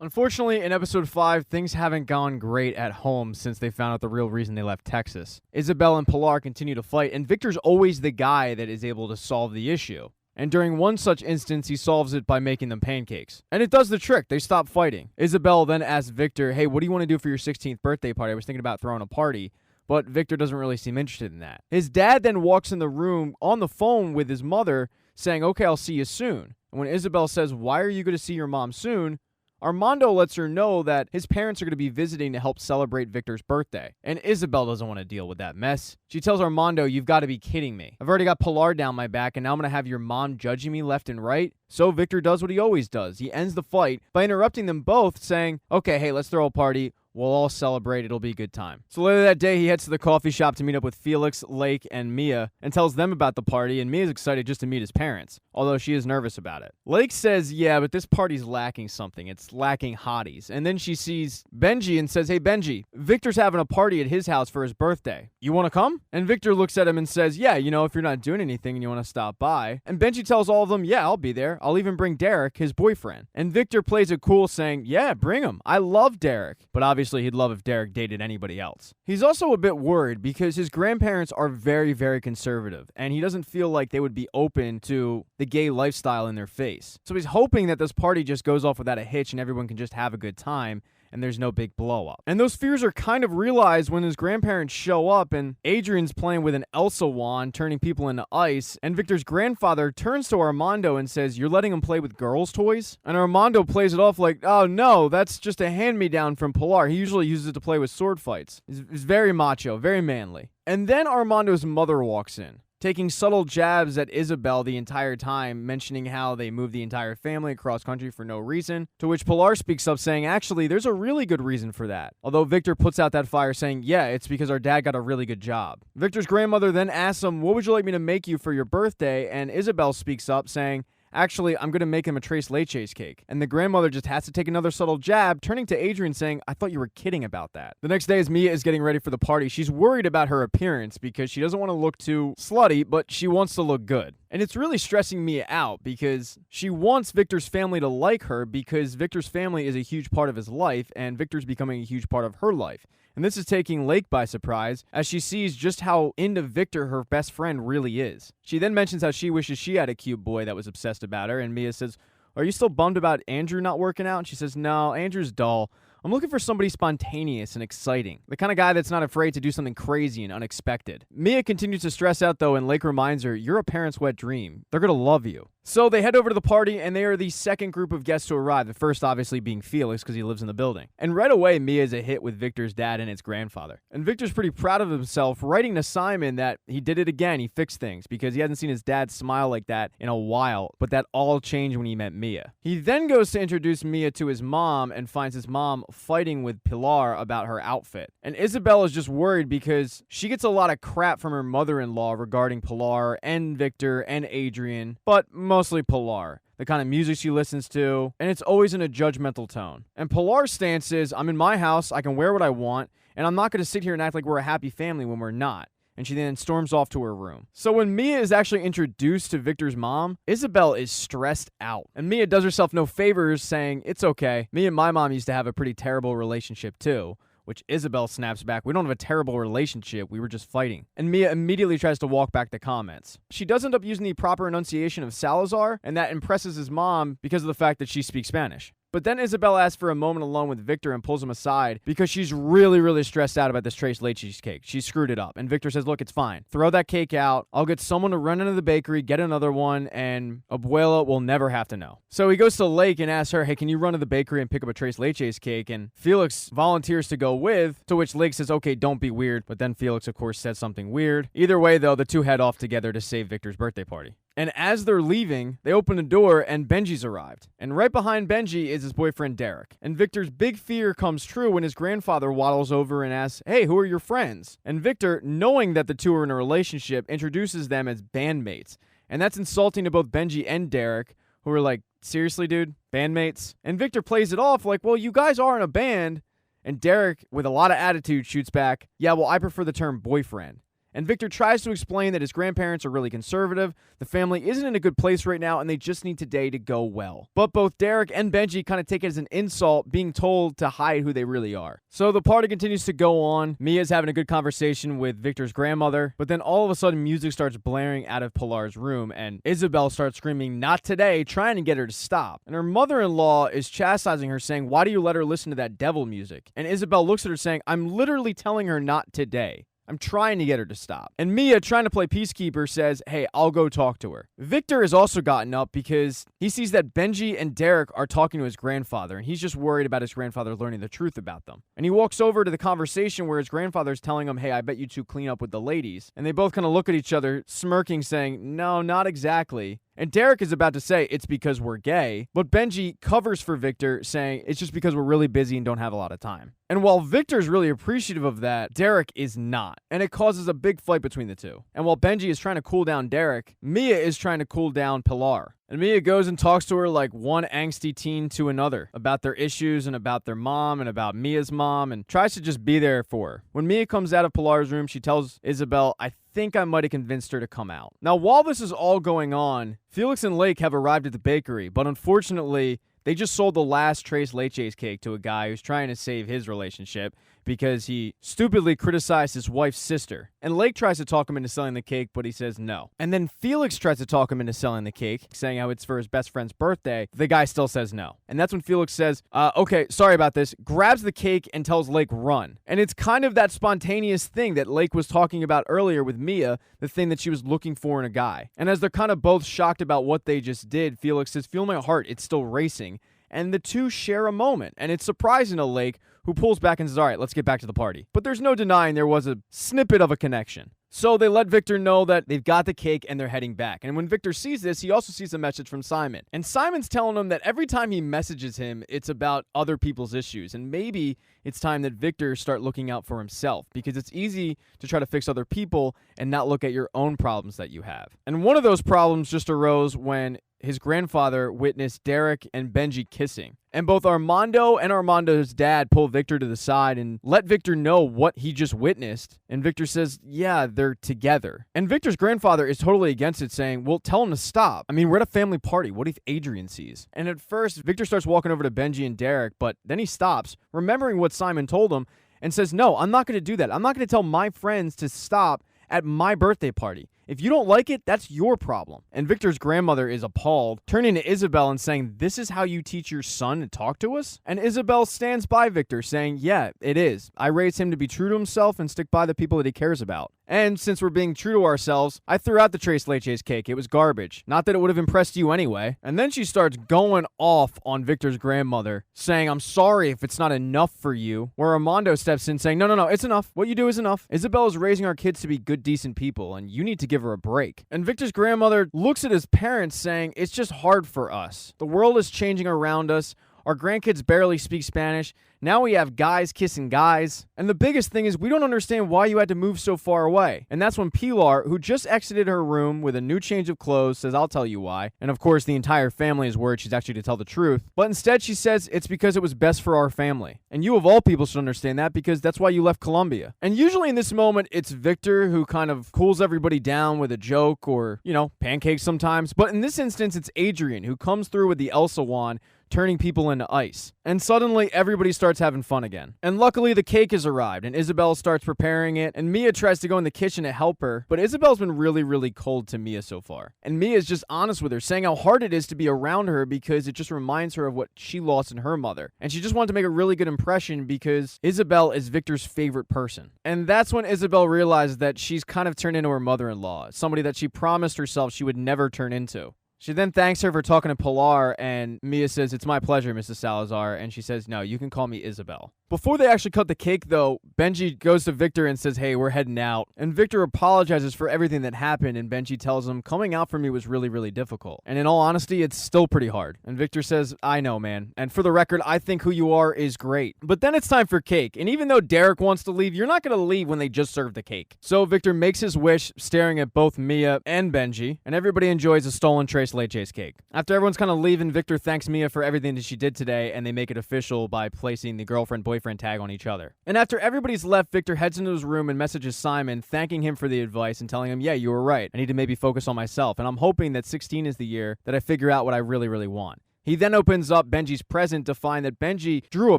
Unfortunately, in episode 5, things haven't gone great at home since they found out the real reason they left Texas. Isabel and Pilar continue to fight, and Victor's always the guy that is able to solve the issue. And during one such instance, he solves it by making them pancakes. And it does the trick. They stop fighting. Isabel then asks Victor, hey, what do you want to do for your 16th birthday party? I was thinking about throwing a party. But Victor doesn't really seem interested in that. His dad then walks in the room on the phone with his mother saying, okay, I'll see you soon. And when Isabel says, why are you going to see your mom soon? Armando lets her know that his parents are going to be visiting to help celebrate Victor's birthday. And Isabel doesn't want to deal with that mess. She tells Armando, you've got to be kidding me. I've already got Pilar down my back, and now I'm going to have your mom judging me left and right. So Victor does what he always does. He ends the fight by interrupting them both, saying, okay, hey, let's throw a party. We'll all celebrate. It'll be a good time. So later that day, he heads to the coffee shop to meet up with Felix, Lake, and Mia and tells them about the party, and Mia's excited just to meet his parents, although she is nervous about it. Lake says, yeah, but this party's lacking something. It's lacking hotties. And then she sees Benji and says, hey, Benji, Victor's having a party at his house for his birthday. You want to come? And Victor looks at him and says, yeah, if you're not doing anything and you want to stop by. And Benji tells all of them, yeah, I'll be there. I'll even bring Derek, his boyfriend. And Victor plays it cool saying, yeah, bring him. I love Derek. But obviously, he'd love if Derek dated anybody else. He's also a bit worried because his grandparents are very, very conservative, and he doesn't feel like they would be open to the gay lifestyle in their face. So he's hoping that this party just goes off without a hitch and everyone can just have a good time and there's no big blow up. And those fears are kind of realized when his grandparents show up and Adrian's playing with an Elsa wand, turning people into ice, and Victor's grandfather turns to Armando and says, you're letting him play with girls' toys? And Armando plays it off like, oh no, that's just a hand-me-down from Pilar. He usually uses it to play with sword fights. He's very macho, very manly. And then Armando's mother walks in, taking subtle jabs at Isabel the entire time, mentioning how they moved the entire family across country for no reason, to which Pilar speaks up saying, actually, there's a really good reason for that. Although Victor puts out that fire saying, yeah, it's because our dad got a really good job. Victor's grandmother then asks him, what would you like me to make you for your birthday? And Isabel speaks up saying, actually, I'm going to make him a tres leches cake. And the grandmother just has to take another subtle jab, turning to Adrian saying, I thought you were kidding about that. The next day, as Mia is getting ready for the party, she's worried about her appearance because she doesn't want to look too slutty, but she wants to look good. And it's really stressing Mia out because she wants Victor's family to like her because Victor's family is a huge part of his life and Victor's becoming a huge part of her life. And this is taking Lake by surprise as she sees just how into Victor her best friend really is. She then mentions how she wishes she had a cute boy that was obsessed about her, and Mia says, are you still bummed about Andrew not working out? And she says, no, Andrew's dull. I'm looking for somebody spontaneous and exciting. The kind of guy that's not afraid to do something crazy and unexpected. Mia continues to stress out though, and Lake reminds her, you're a parent's wet dream. They're gonna love you. So they head over to the party, and they are the second group of guests to arrive. The first obviously being Felix, because he lives in the building. And right away, Mia is a hit with Victor's dad and his grandfather. And Victor's pretty proud of himself, writing to Simon that he did it again. He fixed things, because he hasn't seen his dad smile like that in a while. But that all changed when he met Mia. He then goes to introduce Mia to his mom, and finds his mom fighting with Pilar about her outfit. And Isabel is just worried because she gets a lot of crap from her mother-in-law regarding Pilar and Victor and Adrian, but mostly Pilar, the kind of music she listens to, and it's always in a judgmental tone. And Pilar's stance is, I'm in my house, I can wear what I want, and I'm not going to sit here and act like we're a happy family when we're not. And she then storms off to her room. So when Mia is actually introduced to Victor's mom, Isabel is stressed out. And Mia does herself no favors, saying, it's okay. Me and my mom used to have a pretty terrible relationship too. Which Isabel snaps back, we don't have a terrible relationship, we were just fighting. And Mia immediately tries to walk back the comments. She does end up using the proper enunciation of Salazar, and that impresses his mom because of the fact that she speaks Spanish. But then Isabel asks for a moment alone with Victor and pulls him aside because she's really, really stressed out about this tres leches cake. She screwed it up. And Victor says, look, it's fine. Throw that cake out. I'll get someone to run into the bakery, get another one, and Abuela will never have to know. So he goes to Lake and asks her, hey, can you run to the bakery and pick up a tres leches cake? And Felix volunteers to go with, to which Lake says, okay, don't be weird. But then Felix, of course, says something weird. Either way, though, the two head off together to save Victor's birthday party. And as they're leaving, they open the door and Benji's arrived. And right behind Benji is his boyfriend Derek. And Victor's big fear comes true when his grandfather waddles over and asks, hey, who are your friends? And Victor, knowing that the two are in a relationship, introduces them as bandmates. And that's insulting to both Benji and Derek, who are like, seriously, dude? Bandmates? And Victor plays it off like, well, you guys are in a band. And Derek, with a lot of attitude, shoots back, yeah, well, I prefer the term boyfriend. And Victor tries to explain that his grandparents are really conservative, the family isn't in a good place right now, and they just need today to go well. But both Derek and Benji kind of take it as an insult, being told to hide who they really are. So the party continues to go on. Mia's having a good conversation with Victor's grandmother, but then all of a sudden music starts blaring out of Pilar's room, and Isabel starts screaming, "Not today," trying to get her to stop. And her mother-in-law is chastising her, saying, "Why do you let her listen to that devil music?" And Isabel looks at her saying, "I'm literally telling her not today. I'm trying to get her to stop." And Mia, trying to play peacekeeper, says, "Hey, I'll go talk to her." Victor has also gotten up because he sees that Benji and Derek are talking to his grandfather, and he's just worried about his grandfather learning the truth about them. And he walks over to the conversation where his grandfather's telling him, "Hey, I bet you two clean up with the ladies." And they both kind of look at each other, smirking, saying, "No, not exactly." And Derek is about to say, "It's because we're gay," but Benji covers for Victor, saying, "It's just because we're really busy and don't have a lot of time." And while Victor's really appreciative of that, Derek is not. And it causes a big fight between the two. And while Benji is trying to cool down Derek, Mia is trying to cool down Pilar. And Mia goes and talks to her like one angsty teen to another about their issues and about their mom and about Mia's mom, and tries to just be there for her. When Mia comes out of Pilar's room, she tells Isabel, "I think I might have convinced her to come out." Now, while this is all going on, Felix and Lake have arrived at the bakery, but unfortunately, they just sold the last Tres Leches cake to a guy who's trying to save his relationship because he stupidly criticized his wife's sister. And Lake tries to talk him into selling the cake, but he says no. And then Felix tries to talk him into selling the cake, saying how it's for his best friend's birthday. The guy still says no. And that's when Felix says, "Okay, sorry about this," grabs the cake and tells Lake run. And it's kind of that spontaneous thing that Lake was talking about earlier with Mia, the thing that she was looking for in a guy. And as they're kind of both shocked about what they just did, Felix says, "Feel my heart, it's still racing." And the two share a moment. And it's surprising to Lake, who pulls back and says, "All right, let's get back to the party." But there's no denying there was a snippet of a connection. So they let Victor know that they've got the cake and they're heading back. And when Victor sees this, he also sees a message from Simon. And Simon's telling him that every time he messages him, it's about other people's issues. And maybe it's time that Victor start looking out for himself, because it's easy to try to fix other people and not look at your own problems that you have. And one of those problems just arose when his grandfather witnessed Derek and Benji kissing. And both Armando and Armando's dad pull Victor to the side and let Victor know what he just witnessed. And Victor says, "Yeah, they're together." And Victor's grandfather is totally against it, saying, "Well, tell him to stop. I mean, we're at a family party. What if Adrian sees?" And at first, Victor starts walking over to Benji and Derek, but then he stops, remembering what Simon told him, and says, "No, I'm not going to do that. I'm not going to tell my friends to stop at my birthday party. If you don't like it, that's your problem." And Victor's grandmother is appalled, turning to Isabel and saying, "This is how you teach your son to talk to us?" And Isabel stands by Victor, saying, "Yeah, it is. I raised him to be true to himself and stick by the people that he cares about. And since we're being true to ourselves, I threw out the Tres Leches cake. It was garbage. Not that it would have impressed you anyway." And then she starts going off on Victor's grandmother, saying, "I'm sorry if it's not enough for you." Where Armando steps in saying, No, it's enough. What you do is enough. Isabel is raising our kids to be good, decent people, and you need to give her a break." And Victor's grandmother looks at his parents, saying, "It's just hard for us. The world is changing around us. Our grandkids barely speak Spanish. Now we have guys kissing guys. And the biggest thing is we don't understand why you had to move so far away." And that's when Pilar, who just exited her room with a new change of clothes, says, "I'll tell you why." And of course, the entire family is worried she's actually to tell the truth. But instead, she says, "It's because it was best for our family. And you of all people should understand that, because that's why you left Colombia." And usually in this moment, it's Victor who kind of cools everybody down with a joke or, pancakes sometimes. But in this instance, it's Adrian who comes through with the Elsa wand, turning people into ice. And suddenly, everybody starts having fun again. And luckily, the cake has arrived, and Isabel starts preparing it, and Mia tries to go in the kitchen to help her, but Isabel's been really, really cold to Mia so far. And Mia's just honest with her, saying how hard it is to be around her because it just reminds her of what she lost in her mother. And she just wanted to make a really good impression because Isabel is Victor's favorite person. And that's when Isabel realizes that she's kind of turned into her mother-in-law, somebody that she promised herself she would never turn into. She then thanks her for talking to Pilar, and Mia says, "It's my pleasure, Mrs. Salazar," and she says, "No, you can call me Isabel." Before they actually cut the cake, though, Benji goes to Victor and says, "Hey, we're heading out." And Victor apologizes for everything that happened, and Benji tells him, "Coming out for me was really, really difficult. And in all honesty, it's still pretty hard." And Victor says, "I know, man. And for the record, I think who you are is great." But then it's time for cake. And even though Derek wants to leave, you're not going to leave when they just served the cake. So Victor makes his wish, staring at both Mia and Benji, and everybody enjoys a stolen Tres just lay Chase cake. After everyone's kind of leaving, Victor thanks Mia for everything that she did today, and they make it official by placing the girlfriend-boyfriend tag on each other. And after everybody's left, Victor heads into his room and messages Simon, thanking him for the advice and telling him, yeah, you were right. I need to maybe focus on myself, and I'm hoping that 16 is the year that I figure out what I really, really want. He then opens up Benji's present to find that Benji drew a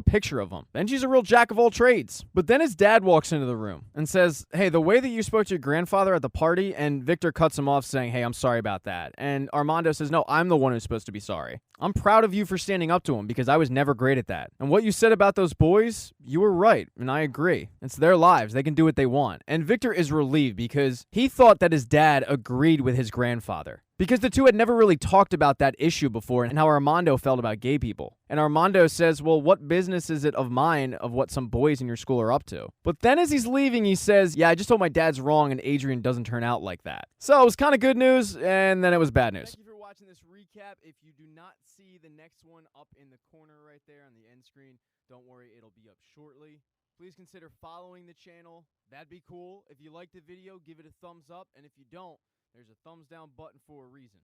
picture of him. Benji's a real jack of all trades. But then his dad walks into the room and says, hey, the way that you spoke to your grandfather at the party, and Victor cuts him off saying, hey, I'm sorry about that. And Armando says, no, I'm the one who's supposed to be sorry. I'm proud of you for standing up to him because I was never great at that. And what you said about those boys, you were right, and I agree. It's their lives. They can do what they want. And Victor is relieved because he thought that his dad agreed with his grandfather. Because the two had never really talked about that issue before and how Armando felt about gay people. And Armando says, well, what business is it of mine of what some boys in your school are up to? But then as he's leaving, he says, yeah, I just hope my dad's wrong and Adrian doesn't turn out like that. So it was kind of good news, and then it was bad news. Thank you for watching this recap. If you do not see the next one up in the corner right there on the end screen, don't worry, it'll be up shortly. Please consider following the channel. That'd be cool. If you liked the video, give it a thumbs up. And if you don't, there's a thumbs down button for a reason.